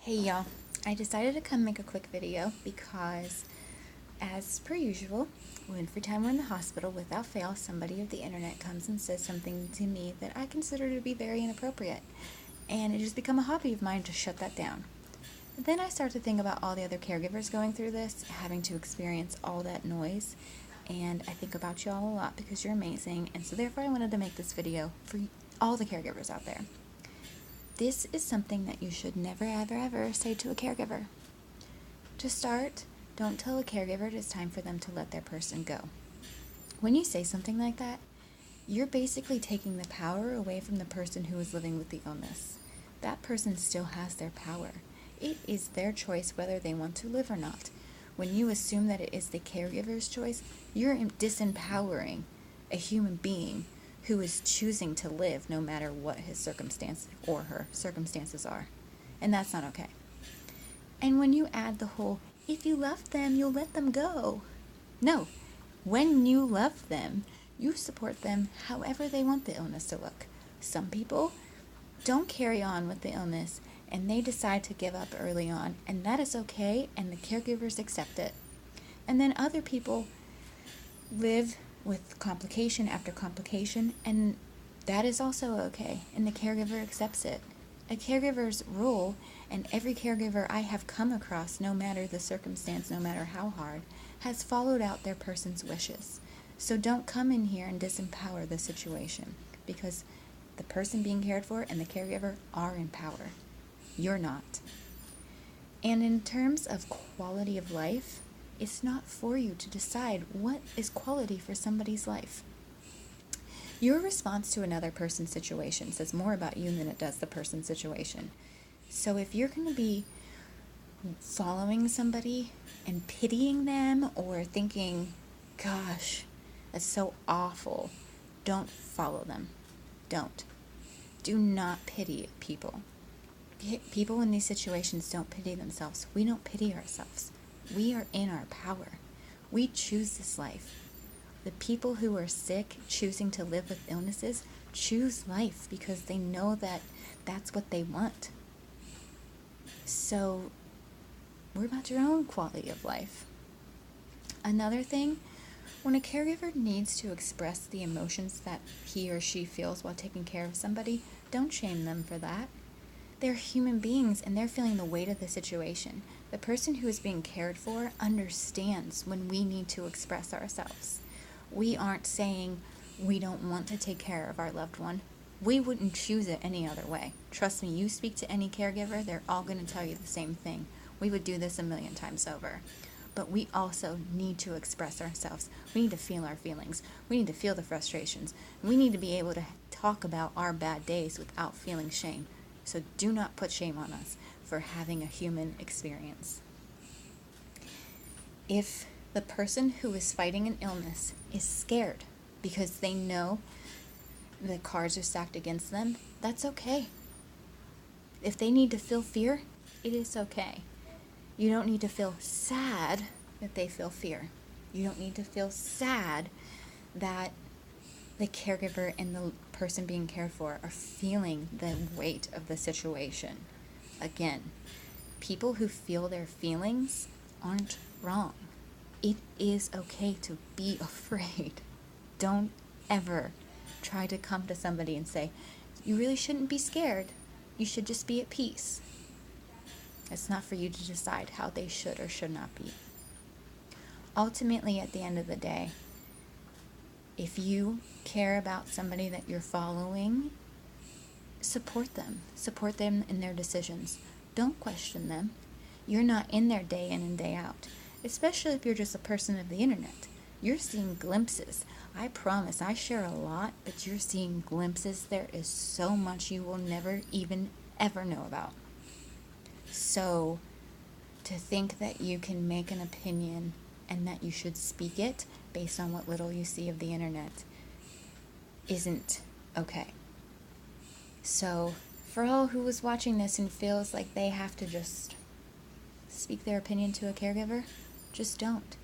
Hey y'all, I decided to come make a quick video because, as per usual, every time we're in the hospital, without fail, somebody of the internet comes and says something to me that I consider to be very inappropriate. And it has become a hobby of mine to shut that down. Then I start to think about all the other caregivers going through this, having to experience all that noise. And I think about you all a lot because you're amazing. And so therefore I wanted to make this video for all the caregivers out there. This is something that you should never, ever, ever say to a caregiver. To start, don't tell a caregiver it is time for them to let their person go. When you say something like that, you're basically taking the power away from the person who is living with the illness. That person still has their power. It is their choice whether they want to live or not. When you assume that it is the caregiver's choice, you're disempowering a human being who is choosing to live no matter what his circumstance or her circumstances are. And that's not okay. And when you add the whole, if you love them, you'll let them go. No. When you love them, you support them however they want the illness to look. Some people don't carry on with the illness and they decide to give up early on, and that is okay, and the caregivers accept it. And then other people live with complication after complication, and that is also okay, and the caregiver accepts it. A caregiver's role, and every caregiver I have come across, no matter the circumstance, no matter how hard, has followed out their person's wishes. So don't come in here and disempower the situation, because the person being cared for and the caregiver are in power. You're not. And in terms of quality of life, it's not for you to decide what is quality for somebody's life. Your response to another person's situation says more about you than it does the person's situation. So if you're going to be following somebody and pitying them or thinking, gosh, that's so awful, don't follow them. Don't. Do not pity people. People in these situations don't pity themselves. We don't pity ourselves. We are in our power. We choose this life. The people who are sick, choosing to live with illnesses, choose life because they know that that's what they want. So, worry about your own quality of life. Another thing, when a caregiver needs to express the emotions that he or she feels while taking care of somebody, don't shame them for that. They're human beings and they're feeling the weight of the situation. The person who is being cared for understands when we need to express ourselves. We aren't saying we don't want to take care of our loved one. We wouldn't choose it any other way. Trust me, you speak to any caregiver, they're all going to tell you the same thing. We would do this a million times over. But we also need to express ourselves. We need to feel our feelings. We need to feel the frustrations. We need to be able to talk about our bad days without feeling shame. So do not put shame on us for having a human experience. If the person who is fighting an illness is scared because they know the cards are stacked against them, that's okay. If they need to feel fear, it is okay. You don't need to feel sad that they feel fear. You don't need to feel sad that the caregiver and the person being cared for are feeling the weight of the situation. Again, people who feel their feelings aren't wrong. It is okay to be afraid. Don't ever try to come to somebody and say, you really shouldn't be scared. You should just be at peace. It's not for you to decide how they should or should not be. Ultimately, at the end of the day, if you care about somebody that you're following, support them. Support them in their decisions. Don't question them. You're not in there day in and day out, especially if you're just a person of the internet. You're seeing glimpses. I promise, I share a lot, but you're seeing glimpses. There is so much you will never even ever know about. So, to think that you can make an opinion and that you should speak it based on what little you see of the internet isn't okay. So, for all who is watching this and feels like they have to just speak their opinion to a caregiver, just don't.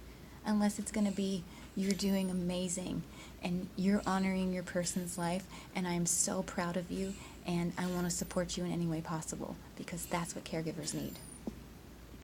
Unless it's going to be you're doing amazing and you're honoring your person's life, and I'm so proud of you, and I want to support you in any way possible because that's what caregivers need.